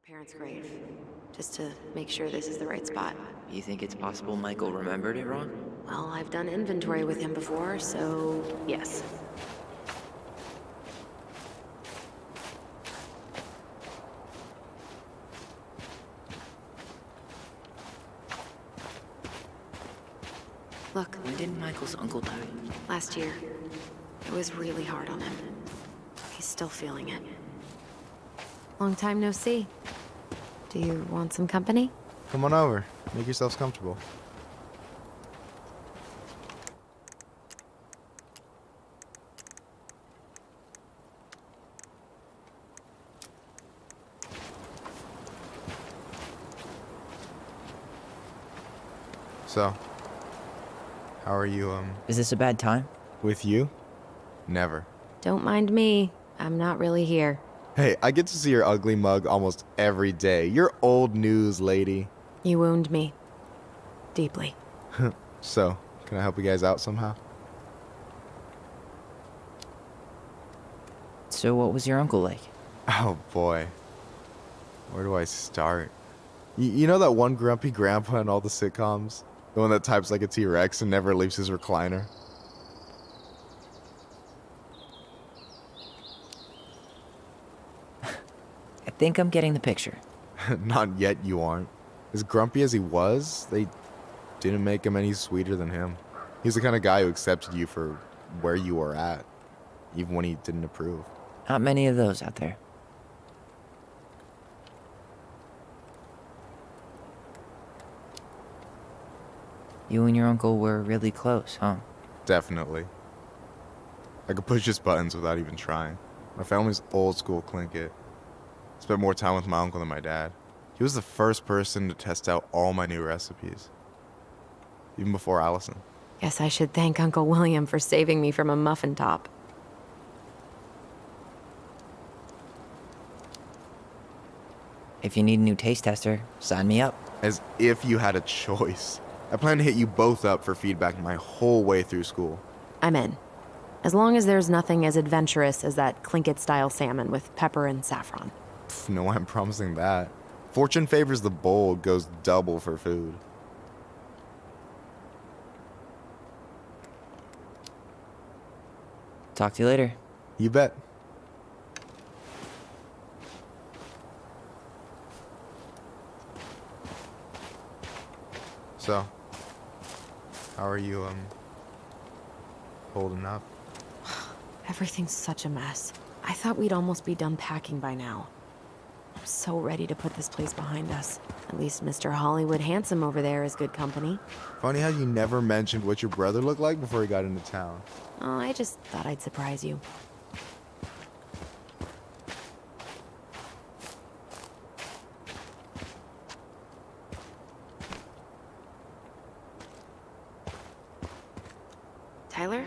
Parents' grave, just to make sure this is the right spot. You think it's possible Michael remembered it wrong? Well, I've done inventory with him before, so yes. Look, When did Michael's uncle die? last year, it was really hard on him. He's still feeling it. Long time no see. Do you want some company? Come on over. Make yourselves comfortable. So, how are you, Is this a bad time? with you? Never. Don't mind me. I'm not really here. Hey, I get to see your ugly mug almost every day. You're old news, lady. You wound me. Deeply. So, can I help you guys out somehow? So what was your uncle like? Oh boy. Where do I start? You know that one grumpy grandpa in all the sitcoms? The one that types like a T-Rex and never leaves his recliner? I think I'm getting the picture. Not yet, you aren't. As grumpy as he was, they didn't make him any sweeter than him. He's the kind of guy who accepted you for where you were at, even when he didn't approve. Not many of those out there. You and your uncle were really close, huh? Definitely. I could push his buttons without even trying. My family's old school Clinkit. Spent more time with my uncle than my dad. He was the first person to test out all my new recipes. Even before Allison. Guess I should thank Uncle William for saving me from a muffin top. If you need a new taste tester, sign me up. As if you had a choice. I plan to hit you both up for feedback my whole way through school. I'm in. As long as there's nothing as adventurous as that Tlingit-style salmon with pepper and saffron. Pff, no, I'm promising that. Fortune favors the bold, goes double for food. Talk to you later. You bet. So, how are you, holding up? Everything's such a mess. I thought we'd almost be done packing by now. I'm so ready to put this place behind us. At least Mr. Hollywood Handsome over there is good company. Funny how you never mentioned what your brother looked like before he got into town. Oh, I just thought I'd surprise you. Tyler?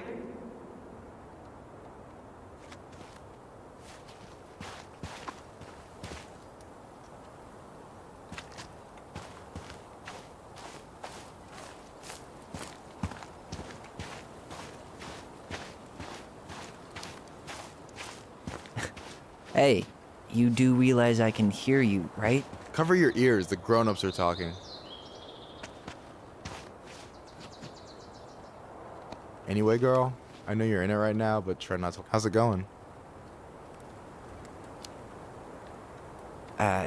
Hey, you do realize I can hear you, right? Cover your ears, the grown-ups are talking. Anyway, girl, I know you're in it right now, but try not to. How's it going?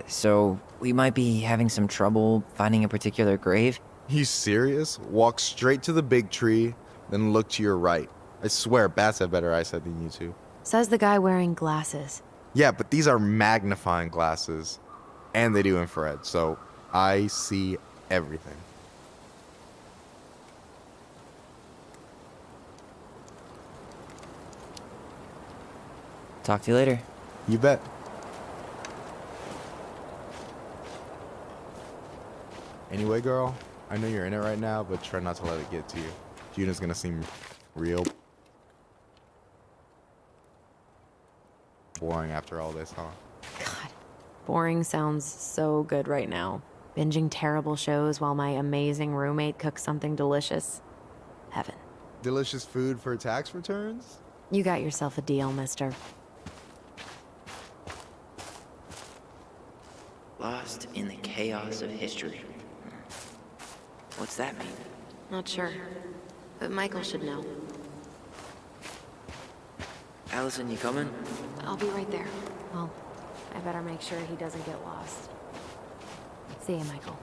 So we might be having some trouble finding a particular grave. You serious? Walk straight to the big tree, then look to your right. I swear, bats have better eyesight than you two. Says the guy wearing glasses. Yeah, but these are magnifying glasses, and they do infrared, so I see everything. Talk to you later. You bet. Anyway, girl, I know you're in it right now, but try not to let it get to you. Juna's gonna seem real boring after all this, huh? God, boring sounds so good right now. Binging terrible shows while my amazing roommate cooks something delicious. Heaven. Delicious food for tax returns? You got yourself a deal, mister. Lost in the chaos of history. What's that mean? Not sure. But Michael should know. Allison, you coming? I'll be right there. Well, I better make sure he doesn't get lost. See you, Michael.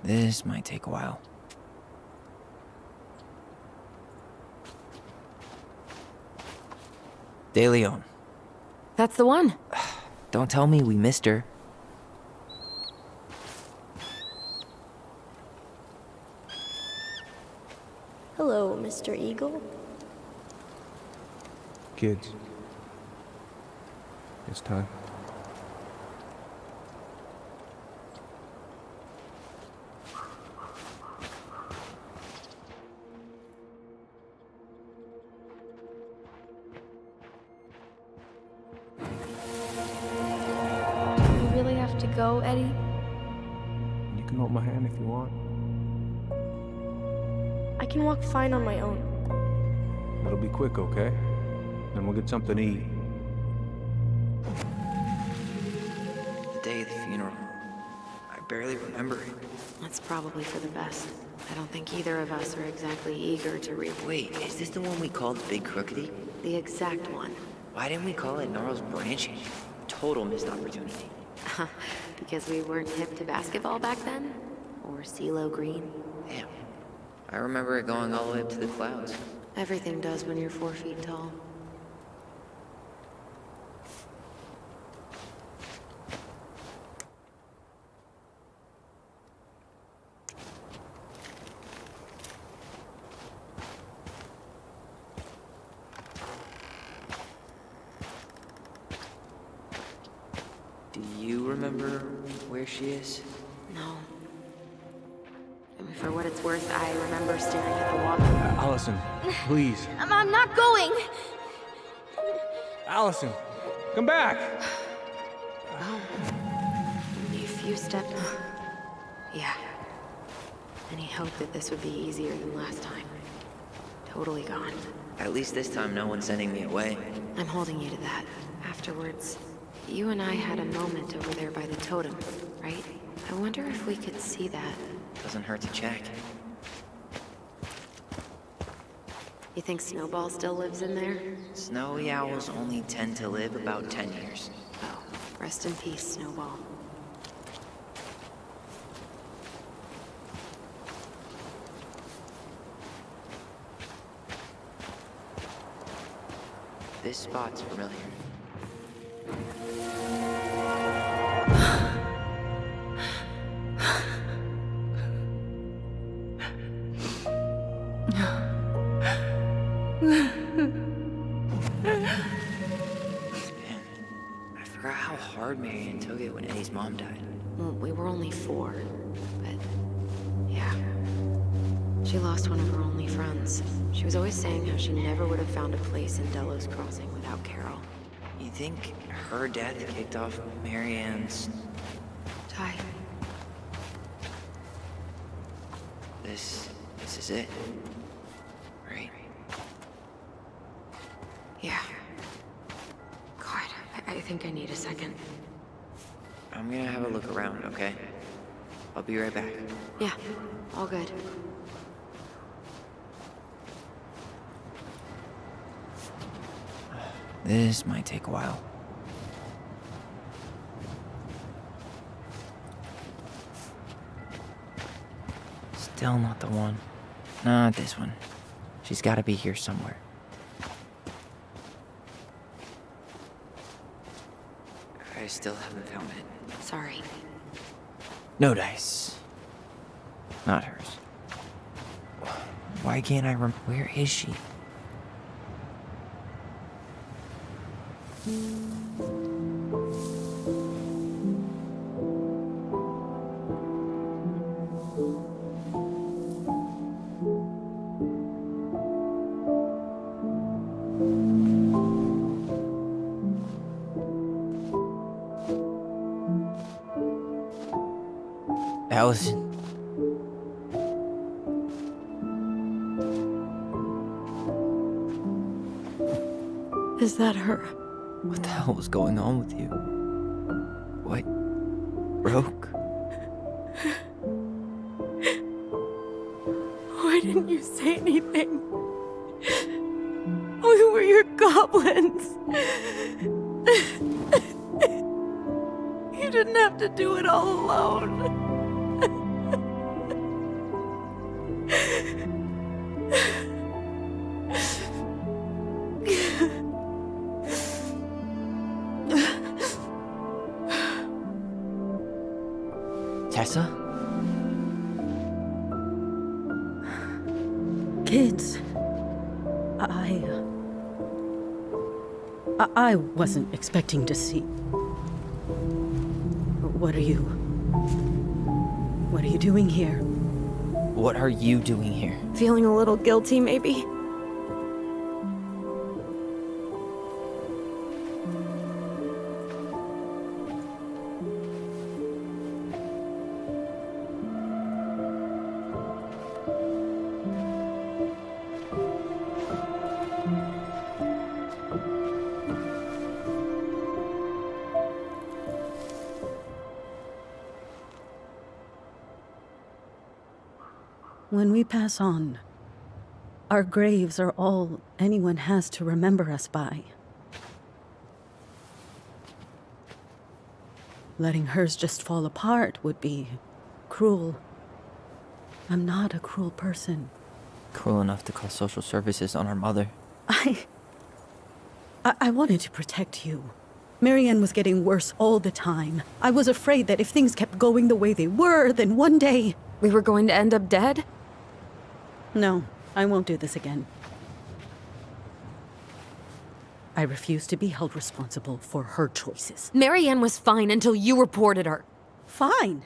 This might take a while. De Leon. That's the one. Don't tell me we missed her. Hello, Mr. Eagle. Kids. It's time. You really have to go, Eddie? You can hold my hand if you want. I can walk fine on my own. It'll be quick, okay? Then we'll get something to eat. The day of the funeral. I barely remember it. That's probably for the best. I don't think either of us are exactly eager to Wait, is this the one we called Big Crookedy? the exact one. Why didn't we call it Gnarls Branching? Total missed opportunity. Because we weren't hip to basketball back then? Or CeeLo Green? Damn. I remember it going all the way up to the clouds. Everything does when you're 4 feet tall. Do you remember where she is? No. I mean, for what it's worth, I remember staring at the wall. Allison, please. I'm not going! Allison, come back! Oh. Only a few steps. Yeah. Any hope that this would be easier than last time? Totally gone. At least this time no one's sending me away. I'm holding you to that. Afterwards, you and I had a moment over there by the totem, right? I wonder if we could see that. Doesn't hurt to check. You think Snowball still lives in there? Snowy owls only tend to live about 10 years. Oh, rest in peace, Snowball. This spot's familiar. Man, I forgot how hard Marianne took it when Eddie's mom died. Well, we were only 4, but yeah. She lost one of her only friends. She was always saying how she never would have found a place in Delos Crossing without Carol. You think her death kicked off Marianne's... Ty, This is it. Right? yeah. God, I think I need a second. I'm gonna have a look around, okay? I'll be right back. Yeah, all good. This might take a while. Still not the one. Not this one. She's gotta be here somewhere. I still haven't found it. Sorry. No dice. Not hers. Why can't I where is she? Allison. Is that her? What the hell was going on with you? What? Broke? Why didn't you say anything? We were your goblins. You didn't have to do it all alone. Tessa? Kids, I wasn't expecting to see. What are you doing here? What are you doing here? Feeling a little guilty, maybe? When we pass on, our graves are all anyone has to remember us by. Letting hers just fall apart would be cruel. I'm not a cruel person. Cruel enough to call social services on our mother. I wanted to protect you. Marianne was getting worse all the time. I was afraid that if things kept going the way they were, then one day... We were going to end up dead? No, I won't do this again. I refuse to be held responsible for her choices. Marianne was fine until you reported her. Fine.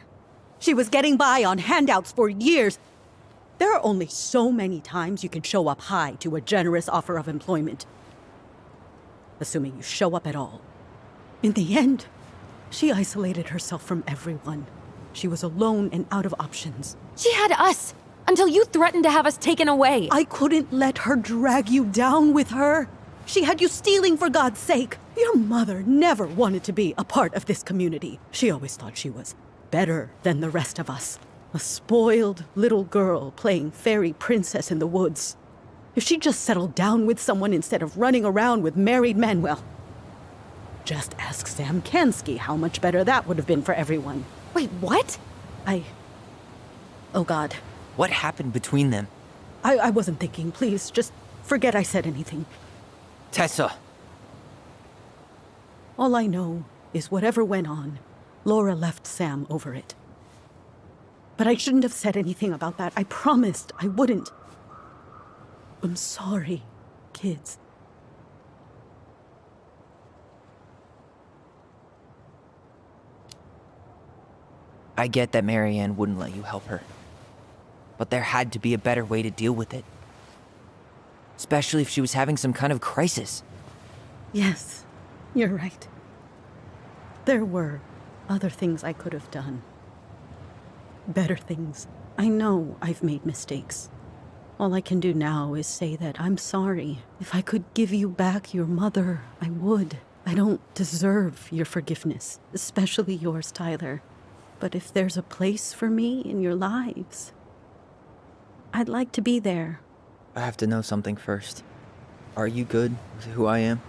She was getting by on handouts for years. There are only so many times you can show up high to a generous offer of employment. Assuming you show up at all. In the end, she isolated herself from everyone. She was alone and out of options. She had us until you threatened to have us taken away. I couldn't let her drag you down with her. She had you stealing for God's sake. Your mother never wanted to be a part of this community. She always thought she was better than the rest of us. A spoiled little girl playing fairy princess in the woods. If she just settled down with someone instead of running around with married men, well, just ask Sam Kansky how much better that would have been for everyone. Wait, what? Oh God. What happened between them? I wasn't thinking. Please, just forget I said anything. Tessa! All I know is whatever went on, Laura left Sam over it. But I shouldn't have said anything about that. I promised I wouldn't. I'm sorry, kids. I get that Marianne wouldn't let you help her. But there had to be a better way to deal with it. Especially if she was having some kind of crisis. Yes, you're right. There were other things I could have done. Better things. I know I've made mistakes. All I can do now is say that I'm sorry. If I could give you back your mother, I would. I don't deserve your forgiveness, especially yours, Tyler. But if there's a place for me in your lives, I'd like to be there. I have to know something first. Are you good with who I am?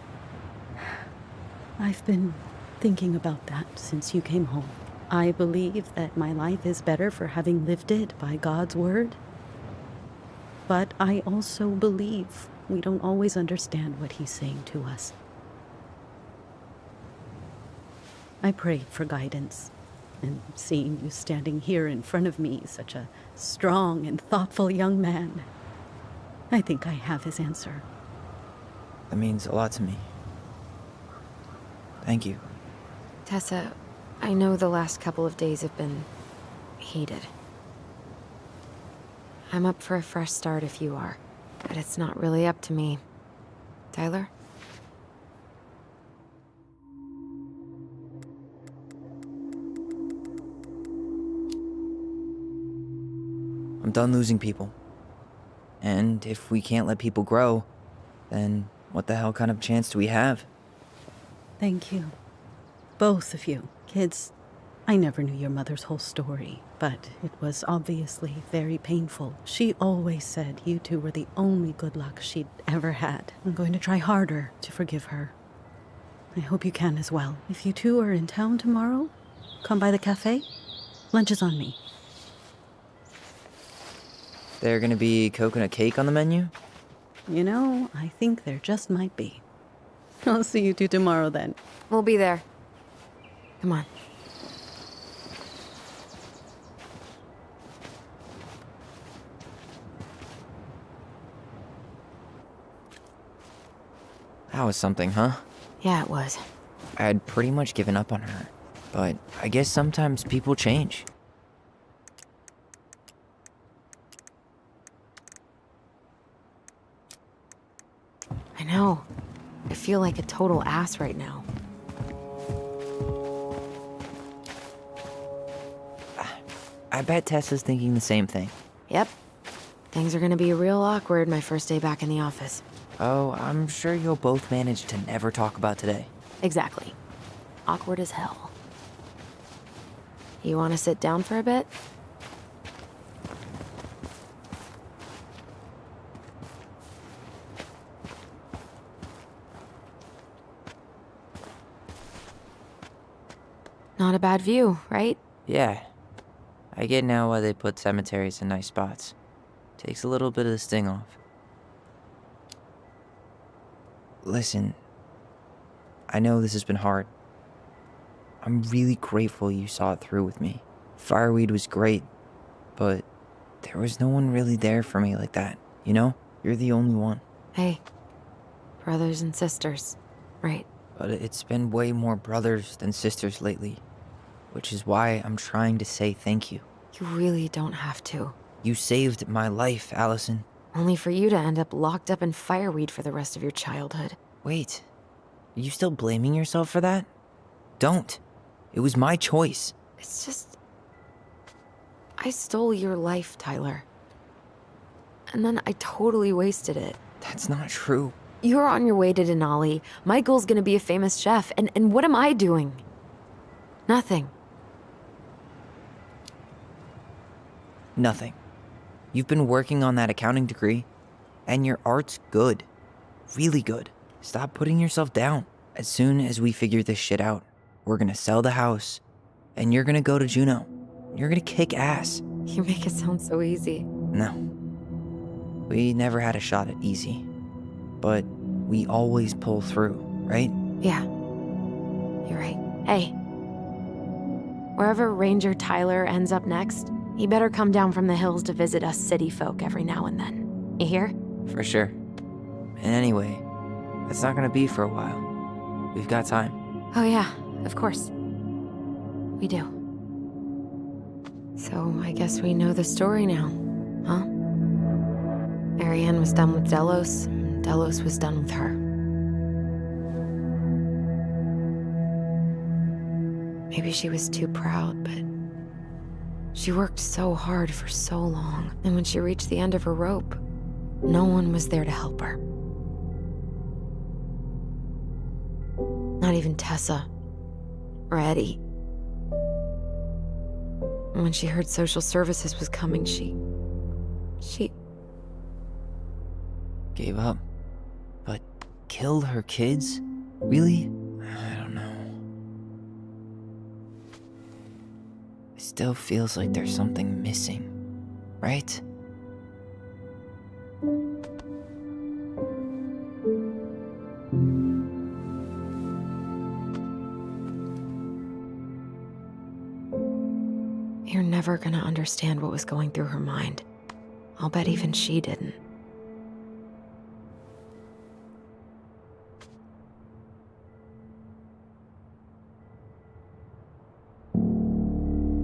I've been thinking about that since you came home. I believe that my life is better for having lived it by God's word. But I also believe we don't always understand what he's saying to us. I prayed for guidance, and seeing you standing here in front of me, such a strong and thoughtful young man, I think I have his answer. That means a lot to me. Thank you. Tessa, I know the last couple of days have been heated. I'm up for a fresh start if you are, but it's not really up to me. Tyler? I'm done losing people. And if we can't let people grow, then What the hell kind of chance do we have? Thank you. Both of you. Kids, I never knew your mother's whole story, but it was obviously very painful. She always said you two were the only good luck she'd ever had. I'm going to try harder to forgive her. I hope you can as well. If you two are in town tomorrow, come by the cafe. Lunch is on me. There gonna be coconut cake on the menu? You know, I think there just might be. I'll see you two tomorrow then. We'll be there. Come on. That was something, huh? Yeah, it was. I had pretty much given up on her, but I guess sometimes people change. I know. I feel like a total ass right now. I bet Tessa's thinking the same thing. Yep. Things are gonna be real awkward my first day back in the office. Oh, I'm sure you'll both manage to never talk about today. Exactly. Awkward as hell. You wanna sit down for a bit? Not a bad view, right? Yeah. I get now why they put cemeteries in nice spots. Takes a little bit of the sting off. Listen, I know this has been hard. I'm really grateful you saw it through with me. Fireweed was great, but there was no one really there for me like that, you know? You're the only one. Hey, brothers and sisters, right? But it's been way more brothers than sisters lately, which is why I'm trying to say thank you. You really don't have to. You saved my life, Allison. Only for you to end up locked up in fireweed for the rest of your childhood. Wait, are you still blaming yourself for that? Don't. It was my choice. It's just... I stole your life, Tyler. And then I totally wasted it. That's not true. You're on your way to Denali. Michael's gonna be a famous chef, and what am I doing? Nothing. Nothing. You've been working on that accounting degree, and your art's good. Really good. Stop putting yourself down. As soon as we figure this shit out, we're gonna sell the house, and you're gonna go to Juneau. You're gonna kick ass. You make it sound so easy. No. We never had a shot at easy. But we always pull through, right? Yeah. You're right. Hey. Wherever Ranger Tyler ends up next, he better come down from the hills to visit us city folk every now and then. You hear? For sure. And anyway, that's not gonna be for a while. We've got time. Oh yeah, of course. We do. So I guess we know the story now, huh? Marianne was done with Delos, and Delos was done with her. Maybe she was too proud, but she worked so hard for so long, and when she reached the end of her rope, no one was there to help her. Not even Tessa or Eddie. And when she heard social services was coming, she Gave up. But killed her kids? Really? I don't know. It still feels like there's something missing, right? You're never gonna understand what was going through her mind. I'll bet even she didn't.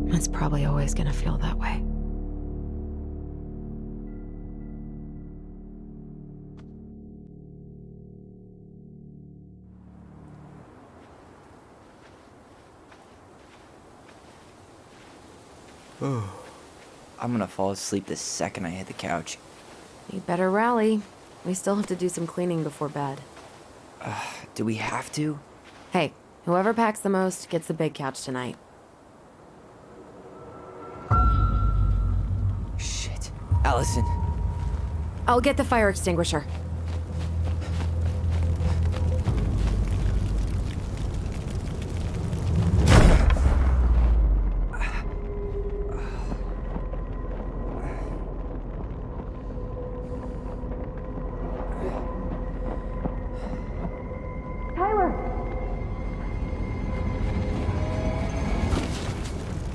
It's probably always gonna feel that way. I'm gonna fall asleep the second I hit the couch. You better rally. We still have to do some cleaning before bed. Do we have to? Hey, whoever packs the most gets the big couch tonight. Shit. Allison. I'll get the fire extinguisher.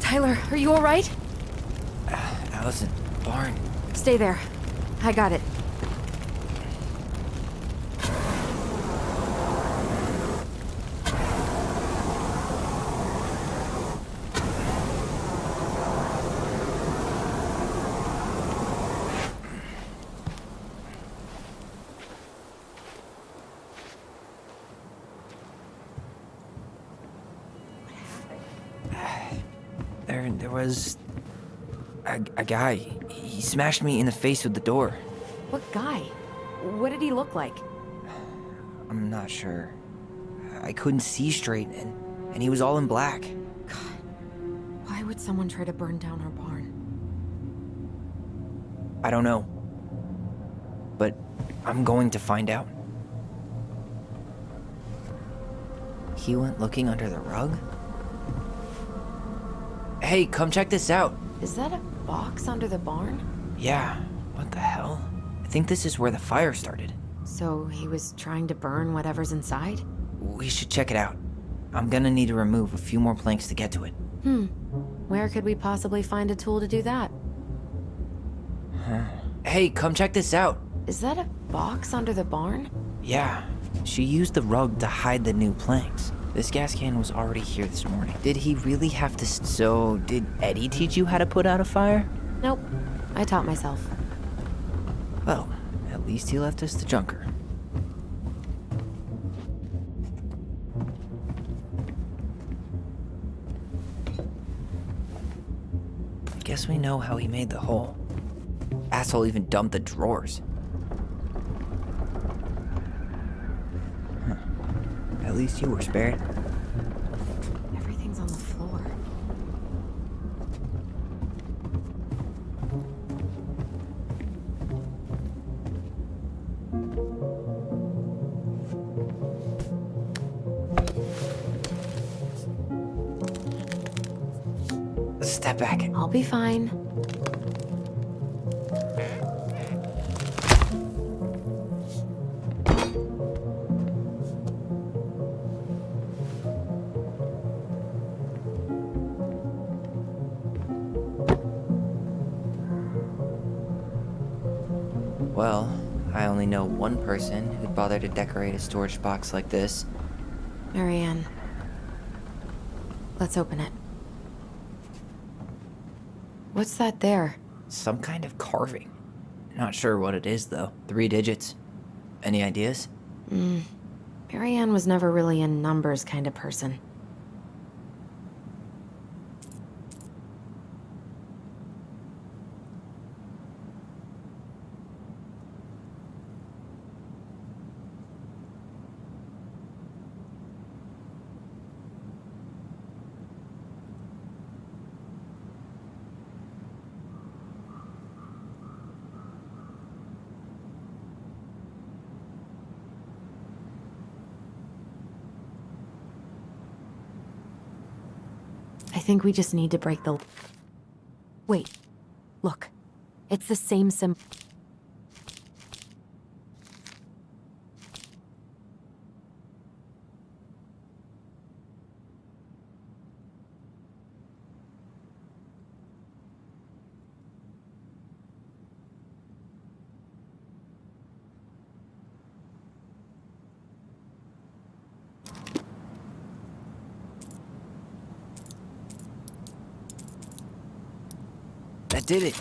Tyler, are you all right? Allison, barn. Stay there. I got it. There was a guy. He smashed me in the face with the door. What guy? What did he look like? I'm not sure. I couldn't see straight, and he was all in black. God, why would someone try to burn down our barn? I don't know. But I'm going to find out. He went looking under the rug? Hey, come check this out. Is that a box under the barn? Yeah, what the hell? I think this is where the fire started. So he was trying to burn whatever's inside? We should check it out. I'm gonna need to remove a few more planks to get to it. Where could we possibly find a tool to do that? Hey, come check this out. Is that a box under the barn? Yeah, she used the rug to hide the new planks. This gas can was already here this morning. Did he really have to So, did Eddie teach you how to put out a fire? Nope. I taught myself. Well, at least he left us the junker. Guess we know how he made the hole. Asshole even dumped the drawers. At least you were spared. Everything's on the floor. Step back. I'll be fine. Well, I only know one person who'd bother to decorate a storage box like this. Marianne. Let's open it. What's that there? Some kind of carving. Not sure what it is, though. 3 digits. Any ideas? Marianne was never really a numbers kind of person. I think we just need to break the... Wait. Look. It's the same symbol. That did it.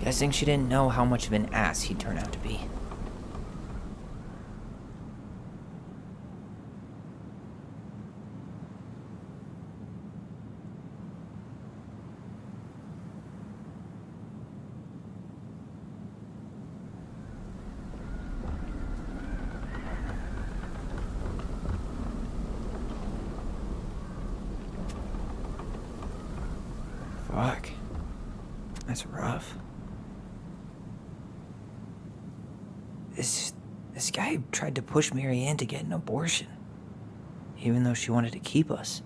Guessing she didn't know how much of an ass he'd turn out to be. That's rough. This guy tried to push Marianne to get an abortion, even though she wanted to keep us.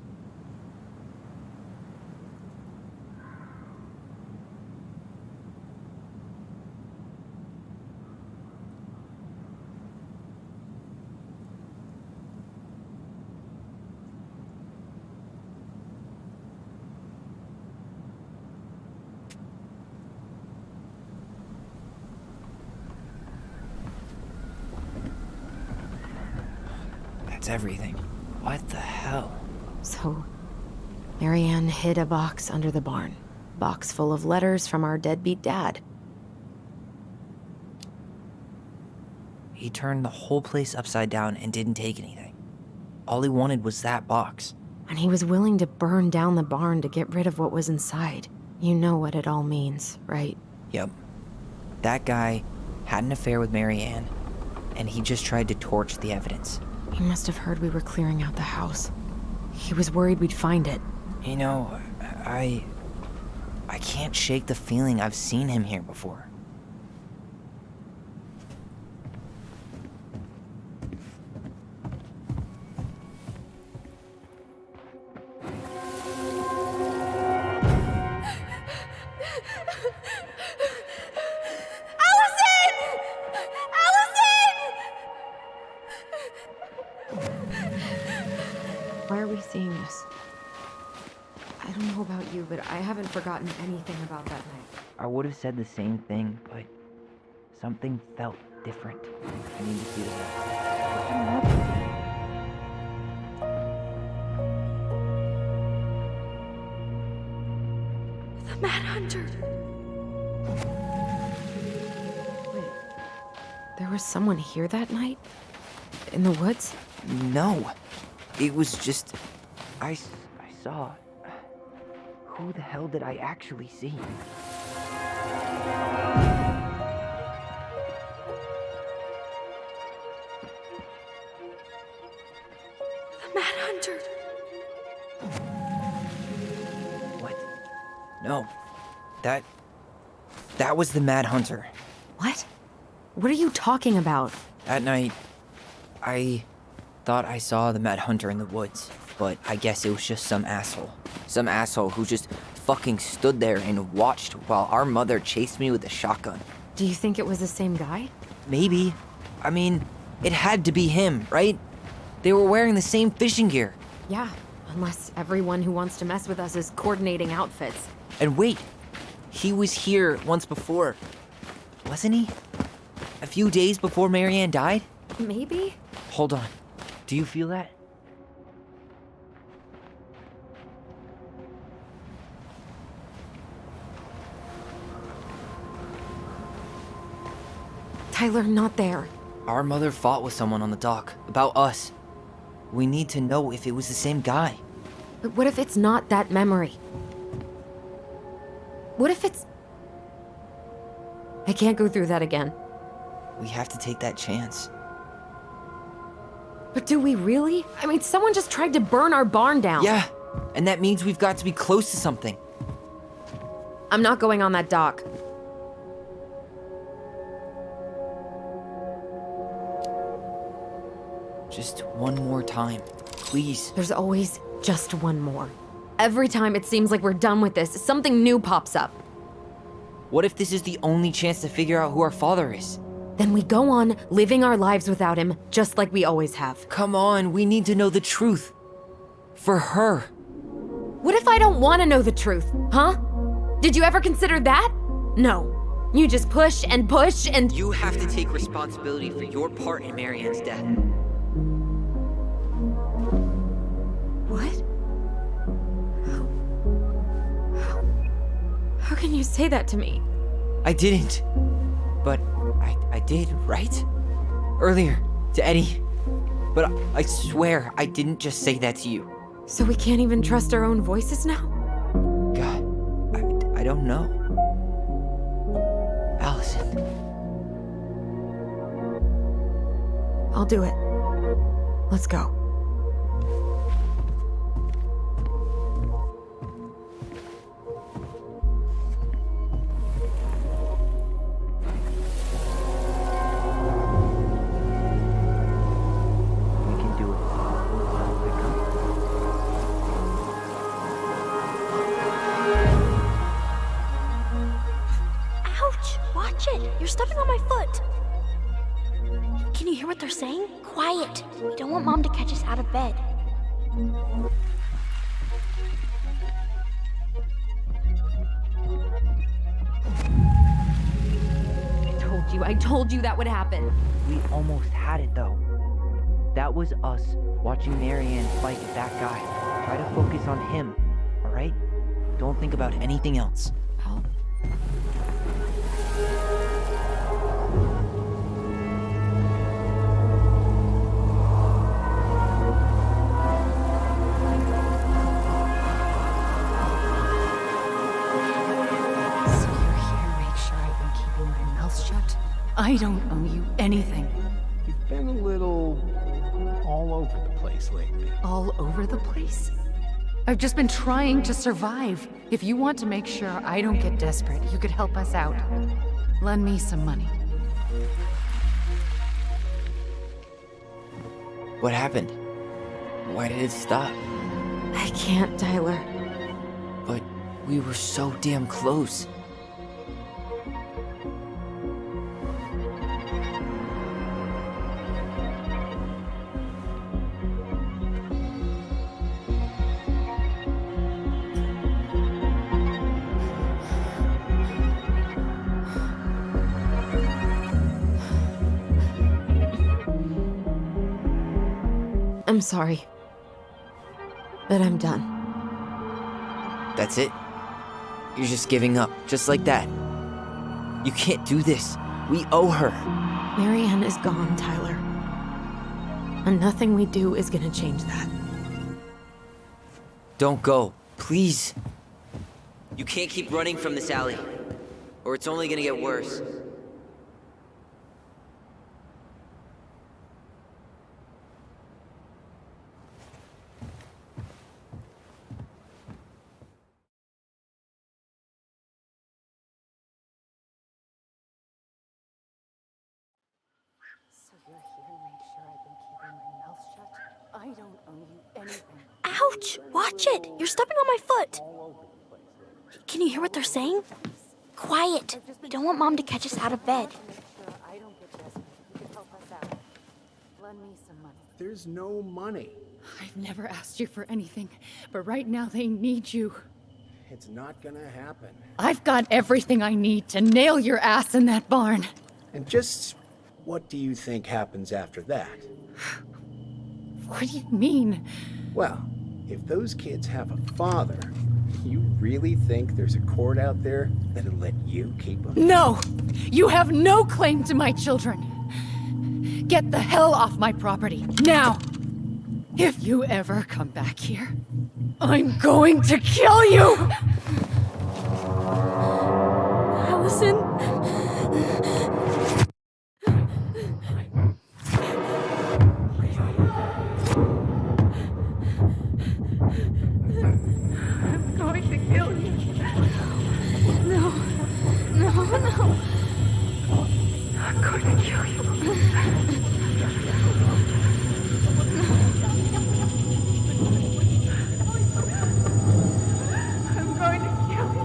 That's everything. What the hell? So, Marianne hid a box under the barn. Box full of letters from our deadbeat dad. He turned the whole place upside down and didn't take anything. All he wanted was that box. And he was willing to burn down the barn to get rid of what was inside. You know what it all means, right? Yep. That guy had an affair with Marianne, and he just tried to torch the evidence. He must have heard we were clearing out the house. He was worried we'd find it. You know, I can't shake the feeling I've seen him here before. Why are we seeing this? I don't know about you, but I haven't forgotten anything about that night. I would have said the same thing, but something felt different. I need to see that. The Mad Hunter. Wait, there was someone here that night? In the woods? No, it was just... I saw... Who the hell did I actually see? The Mad Hunter. What? No. That was the Mad Hunter. What? What are you talking about? That night, I thought I saw the Mad Hunter in the woods, but I guess it was just some asshole. Some asshole who just fucking stood there and watched while our mother chased me with a shotgun. Do you think it was the same guy? Maybe. I mean, it had to be him, right? They were wearing the same fishing gear. Yeah, unless everyone who wants to mess with us is coordinating outfits. And wait, he was here once before, wasn't he? A few days before Marianne died? Maybe? Hold on. Do you feel that? Tyler, not there. Our mother fought with someone on the dock about us. We need to know if it was the same guy. But what if it's not that memory? What if it's... I can't go through that again. We have to take that chance. But do we really? I mean, someone just tried to burn our barn down. Yeah, and that means we've got to be close to something. I'm not going on that dock. Just one more time, please. There's always just one more. Every time it seems like we're done with this, something new pops up. What if this is the only chance to figure out who our father is? Then we go on living our lives without him, just like we always have. Come on, we need to know the truth. For her. What if I don't want to know the truth, huh? Did you ever consider that? No. You just push and push and... You have to take responsibility for your part in Marianne's death. What? How can you say that to me? I didn't. But I did, right? Earlier, to Eddie. But I swear I didn't just say that to you. So we can't even trust our own voices now? God, I don't know. Allison. I'll do it. Let's go. Ouch! Watch it! You're stepping on my foot! Can you hear what they're saying? Quiet! We don't want Mom to catch us out of bed. I told you that would happen. We almost had it though. That was us watching Marianne fight that guy. Try to focus on him, alright? Don't think about anything else. Well, so you're here to make sure I've been keeping my mouth shut? I don't owe you anything. You've been a little all over the place lately. All over the place? I've just been trying to survive. If you want to make sure I don't get desperate, you could help us out. Lend me some money. What happened? Why did it stop? I can't, Tyler. But we were so damn close. I'm sorry. But I'm done. That's it? You're just giving up, just like that. You can't do this. We owe her. Marianne is gone, Tyler. And nothing we do is gonna change that. Don't go, please. You can't keep running from this alley, or it's only gonna get worse. So you're here to make sure I've been keeping my mouth shut? I don't owe you anything. Ouch! Watch it! You're stepping on my foot! Can you hear what they're saying? Quiet! We don't want Mom to catch us out of bed. I don't get desperate. You could help us out. Lend me some money. There's no money. I've never asked you for anything, but right now they need you. It's not gonna happen. I've got everything I need to nail your ass in that barn. And just what do you think happens after that? What do you mean? Well, if those kids have a father, you really think there's a court out there that'll let you keep them? No! You have no claim to my children. Get the hell off my property, now! If you ever come back here, I'm going to kill you! Allison? I'm going to kill you. No. No, no. I'm going to kill you. I'm going to kill you.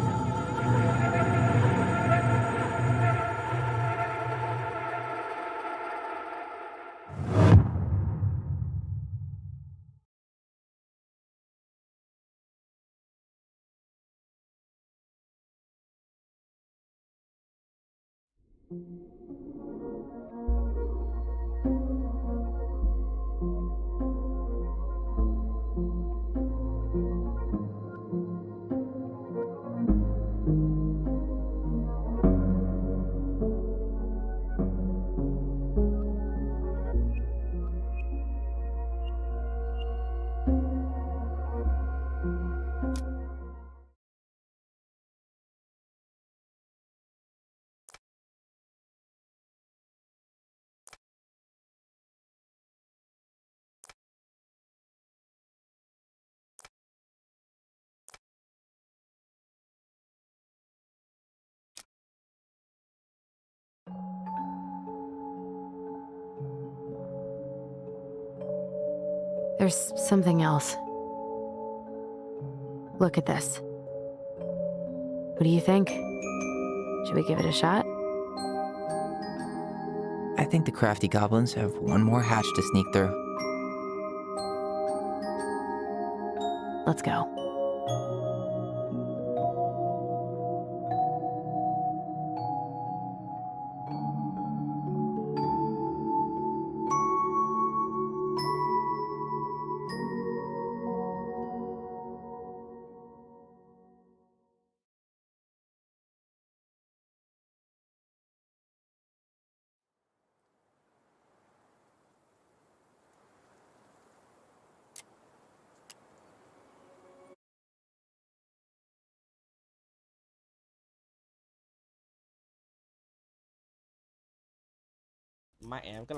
There's something else. Look at this. What do you think? Should we give it a shot? I think the crafty goblins have one more hatch to sneak through. Let's go. Má em cái